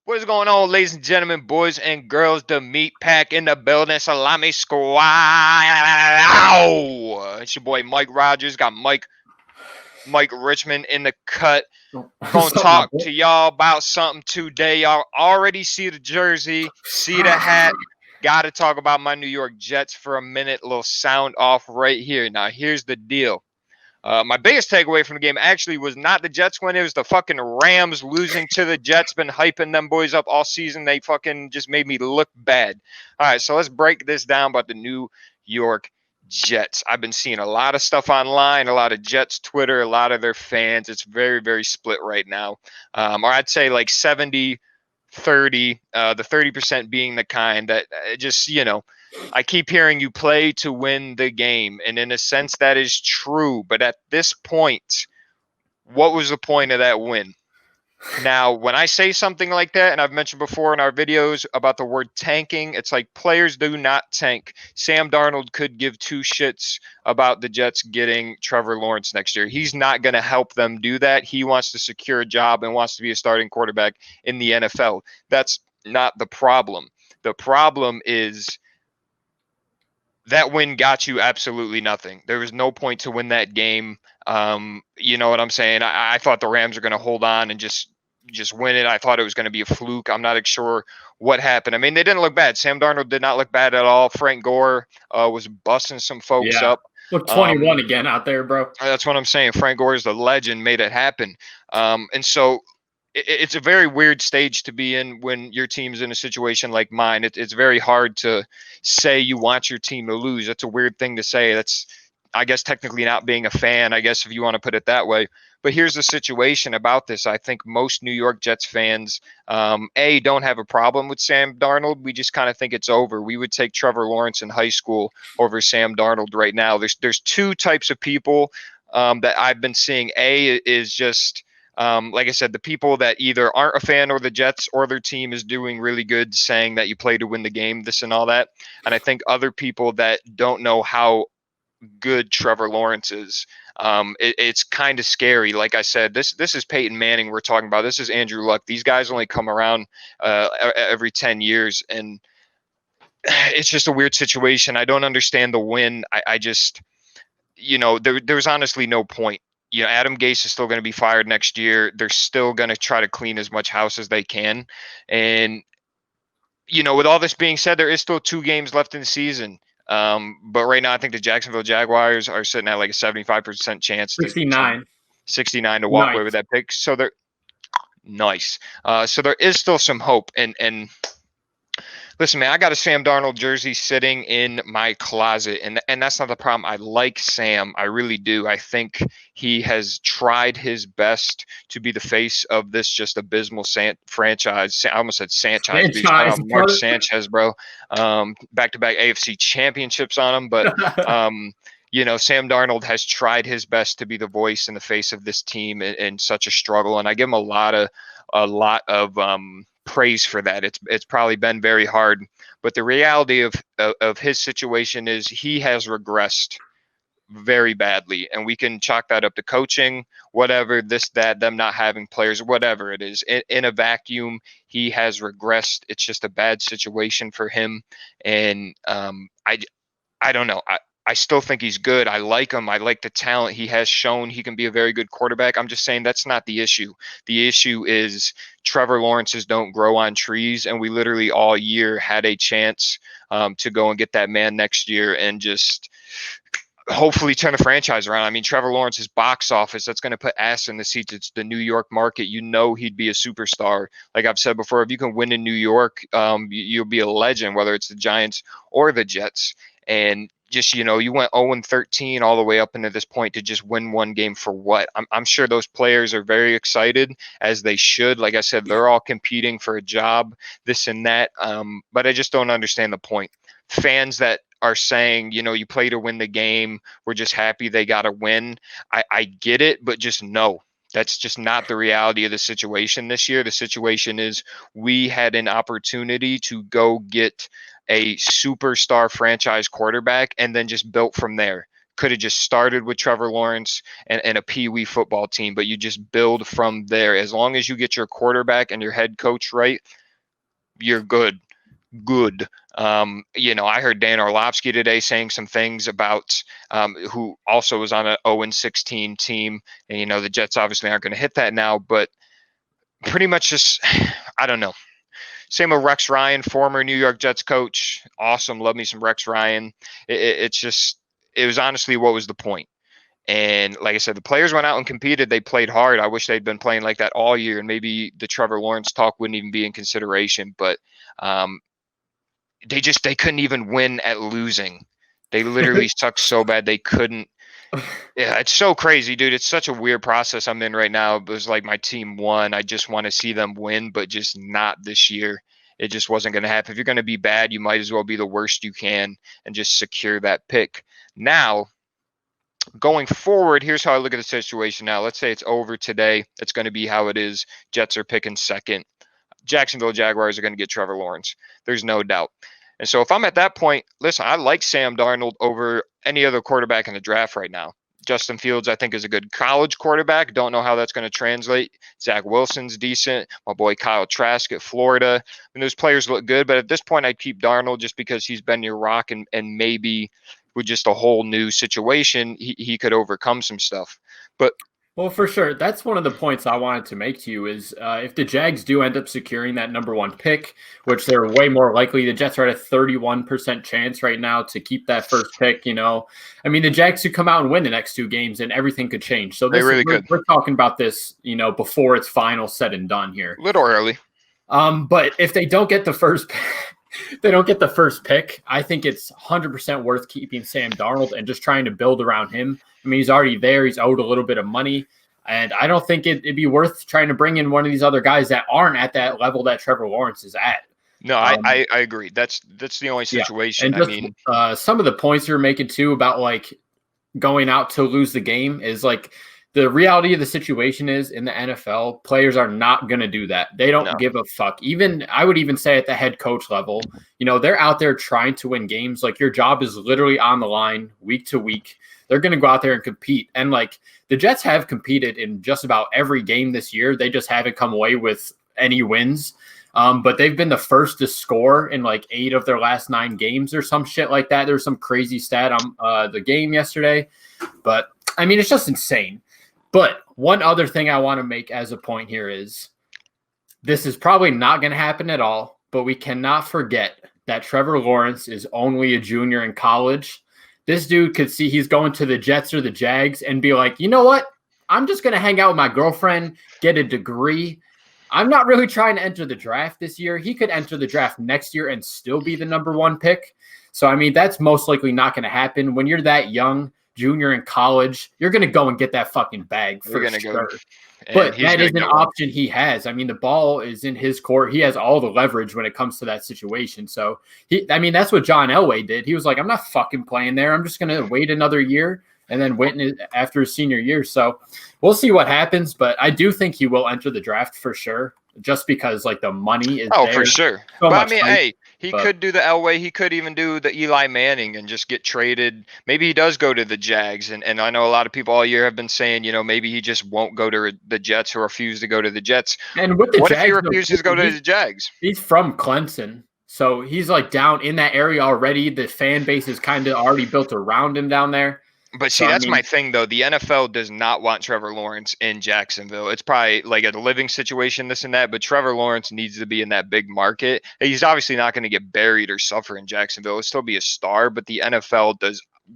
What is going on, ladies and gentlemen, boys and girls? The meat pack in the building, Salami squad. Ow! It's your boy Mike Rogers. Got Mike Richman in the cut. Gonna What's up, my talk boy? to y'all about something today. Y'all already see the jersey, see the hat. Got to talk about my New York Jets for a minute. A little sound off right here. Now, here's the deal. My biggest takeaway from the game actually was not the Jets win. It was the fucking Rams losing to the Jets. Been hyping them boys up all season. They fucking just made me look bad. All right, so let's break this down about the New York Jets. I've been seeing a lot of stuff online, a lot of Jets Twitter, a lot of their fans. It's very, very split right now. Or I'd say like 70-30, the 30% being the kind that just, I keep hearing you play to win the game. And in a sense, that is true. But at this point, what was the point of that win? Now, when I say something like that, and I've mentioned before in our videos about the word tanking, it's like players do not tank. Sam Darnold could give two shits about the Jets getting Trevor Lawrence next year. He's not going to help them do that. He wants to secure a job and wants to be a starting quarterback in the NFL. That's not the problem. The problem is that win got you absolutely nothing. There was no point to win that game. You know what I'm saying? I thought the Rams are going to hold on and just win it. I thought it was going to be a fluke. I'm not sure what happened. I mean, they didn't look bad. Sam Darnold did not look bad at all. Frank Gore was busting some folks Yeah. up. Look, 21 again out there, bro. That's what I'm saying. Frank Gore is the legend, made it happen. And so it's a very weird stage to be in when your team's in a situation like mine. It's very hard to say you want your team to lose. That's a weird thing to say. That's, I guess, technically not being a fan, I guess, if you want to put it that way. But here's the situation about this. I think most New York Jets fans, don't have a problem with Sam Darnold. We just kind of think it's over. We would take Trevor Lawrence in high school over Sam Darnold right now. There's two types of people that I've been seeing. A is just like I said, the people that either aren't a fan or the Jets or their team is doing really good, saying that you play to win the game, this and all that. And I think other people that don't know how good Trevor Lawrence is. It's kind of scary. Like I said, this is Peyton Manning we're talking about. This is Andrew Luck. These guys only come around every 10 years, and it's just a weird situation. I don't understand the win. I just, there's honestly no point. Adam Gase is still going to be fired next year. They're still going to try to clean as much house as they can. And, with all this being said, there is still 2 games left in the season. But right now, I think the Jacksonville Jaguars are sitting at like a 75% chance. 69. 69 to walk away with that pick. So they're nice. So there is still some hope. And listen, man, I got a Sam Darnold jersey sitting in my closet, and that's not the problem. I like Sam. I really do. I think he has tried his best to be the face of this just abysmal franchise. I almost said Sanchez. Mark Sanchez, bro. Back-to-back AFC championships on him. But, Sam Darnold has tried his best to be the voice and the face of this team in such a struggle, and I give him a lot of praise for that. It's probably been very hard, but the reality of his situation is he has regressed very badly, and we can chalk that up to coaching, whatever, this, that, them not having players, whatever it is. In a vacuum, he has regressed. It's just a bad situation for him, and I don't know. I still think he's good. I like him. I like the talent. He has shown he can be a very good quarterback. I'm just saying that's not the issue. The issue is Trevor Lawrence's don't grow on trees, and we literally all year had a chance to go and get that man next year and just hopefully turn the franchise around. I mean, Trevor Lawrence's box office, that's going to put ass in the seats. It's the New York market. He'd be a superstar. Like I've said before, if you can win in New York, you'll be a legend, whether it's the Giants or the Jets. And just, you went 0-13 all the way up into this point to just win one game for what? I'm sure those players are very excited, as they should. Like I said, they're all competing for a job, this and that. But I just don't understand the point. Fans that are saying, you play to win the game, we're just happy they got to win. I get it, but just no. That's just not the reality of the situation this year. The situation is we had an opportunity to go get a superstar franchise quarterback and then just built from there. could have just started with Trevor Lawrence and a Pee-wee football team, but you just build from there. As long as you get your quarterback and your head coach right, you're good. I heard Dan Orlovsky today saying some things about who also was on an 0-16 team. And, the Jets obviously aren't going to hit that now, but pretty much just, I don't know. Same with Rex Ryan, former New York Jets coach. Awesome. Love me some Rex Ryan. It was honestly, what was the point? And like I said, the players went out and competed. They played hard. I wish they'd been playing like that all year, and maybe the Trevor Lawrence talk wouldn't even be in consideration. But they couldn't even win at losing. They literally sucked so bad they couldn't. Yeah, it's so crazy, dude. It's such a weird process I'm in right now. It was like my team won. I just want to see them win, but just not this year. It just wasn't going to happen. If you're going to be bad, you might as well be the worst you can and just secure that pick. Now, going forward, here's how I look at the situation now. Let's say it's over today. It's going to be how it is. Jets are picking second. Jacksonville Jaguars are going to get Trevor Lawrence. There's no doubt. And so if I'm at that point, listen, I like Sam Darnold over any other quarterback in the draft right now. Justin Fields, I think, is a good college quarterback. Don't know how that's going to translate. Zach Wilson's decent. My boy Kyle Trask at Florida. And those players look good. But at this point, I'd keep Darnold just because he's been your rock, and maybe with just a whole new situation, he could overcome some stuff. But well, for sure. That's one of the points I wanted to make to you is if the Jags do end up securing that number one pick, which they're way more likely, the Jets are at a 31% chance right now to keep that first pick. I mean, the Jags could come out and win the next two games and everything could change. So we're talking about this, before it's final said and done here. A little early. But if they don't get the first pick, I think it's 100% worth keeping Sam Darnold and just trying to build around him. I mean, he's already there. He's owed a little bit of money. And I don't think it'd be worth trying to bring in one of these other guys that aren't at that level that Trevor Lawrence is at. No, I agree. That's the only situation. Yeah. And just, some of the points you're making too about like going out to lose the game is like the reality of the situation is in the NFL, players are not going to do that. They don't give a fuck. I would even say at the head coach level, they're out there trying to win games. Like your job is literally on the line week to week. They're going to go out there and compete. And like the Jets have competed in just about every game this year. They just haven't come away with any wins. But they've been the first to score in like 8 of their last 9 games or some shit like that. There's some crazy stat on the game yesterday. But I mean, it's just insane. But one other thing I want to make as a point here is this is probably not going to happen at all, but we cannot forget that Trevor Lawrence is only a junior in college. This dude could see he's going to the Jets or the Jags and be like, you know what? I'm just going to hang out with my girlfriend, get a degree. I'm not really trying to enter the draft this year. He could enter the draft next year and still be the number one pick. So, I mean, that's most likely not going to happen. When you're that young, junior in college, you're going to go and get that fucking bag for sure. But that is an option he has. I mean, the ball is in his court. He has all the leverage when it comes to that situation. So, that's what John Elway did. He was like, I'm not fucking playing there. I'm just going to wait another year and then went after his senior year. So we'll see what happens. But I do think he will enter the draft for sure, just because like the money is there. For sure. So but I mean, hey, he could do the Elway. He could even do the Eli Manning and just get traded. Maybe he does go to the Jags. And I know a lot of people all year have been saying, maybe he just won't go to the Jets or refuse to go to the Jets. And with the what Jags, if he refuses to go to the Jags? He's from Clemson. So he's like down in that area already. The fan base is kind of already built around him down there. But see, that's my thing, though. The NFL does not want Trevor Lawrence in Jacksonville. It's probably like a living situation, this and that. But Trevor Lawrence needs to be in that big market. He's obviously not going to get buried or suffer in Jacksonville. He'll still be a star. But the NFL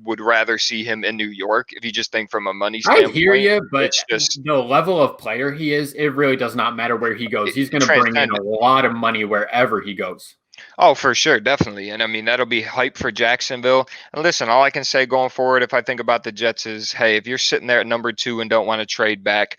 would rather see him in New York if you just think from a money standpoint. I hear you, but the level of player he is, it really does not matter where he goes. He's going to bring in a lot of money wherever he goes. Oh, for sure. Definitely. And I mean, that'll be hype for Jacksonville. And listen, all I can say going forward, if I think about the Jets is, hey, if you're sitting there at number 2 and don't want to trade back,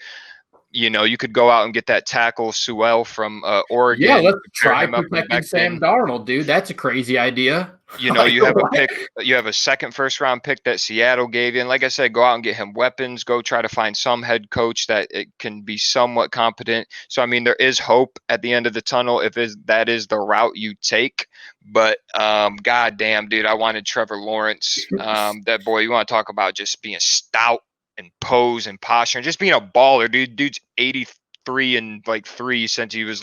You could go out and get that tackle Sewell from Oregon. Yeah, let's try protecting Sam Darnold, dude. That's a crazy idea. You have a pick. You have a second first-round pick that Seattle gave you, and like I said, go out and get him weapons. Go try to find some head coach that it can be somewhat competent. So I mean, there is hope at the end of the tunnel if that is the route you take. But goddamn, dude, I wanted Trevor Lawrence. That boy, you want to talk about just being stout and pose and posture and just being a baller, dude. Dude's 83 and 3 since he was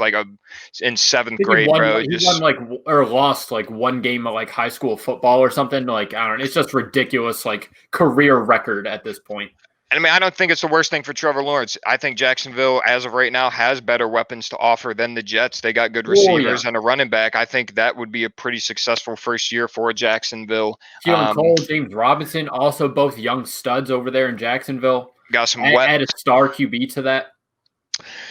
in seventh grade, bro. He won or lost one game of high school football or something. I don't know. It's just ridiculous, career record at this point. I mean, I don't think it's the worst thing for Trevor Lawrence. I think Jacksonville, as of right now, has better weapons to offer than the Jets. They got good receivers and a running back. I think that would be a pretty successful first year for Jacksonville. Keelan Cole, James Robinson, also both young studs over there in Jacksonville. Got some add a star QB to that.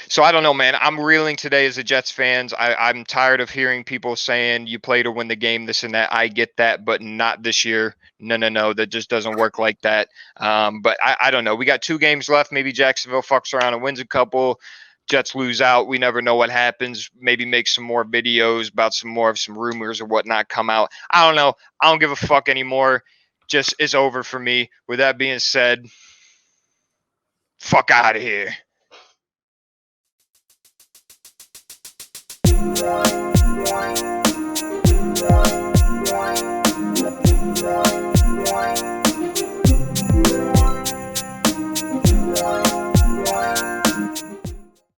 So I don't know, man. I'm reeling today as a Jets fans. I'm tired of hearing people saying you play to win the game, this and that. I get that, but not this year. No. That just doesn't work like that. But I don't know. We got 2 games left. Maybe Jacksonville fucks around and wins a couple. Jets lose out. We never know what happens. Maybe make some more videos about some rumors or whatnot come out. I don't know. I don't give a fuck anymore. Just it's over for me. With that being said, fuck out of here.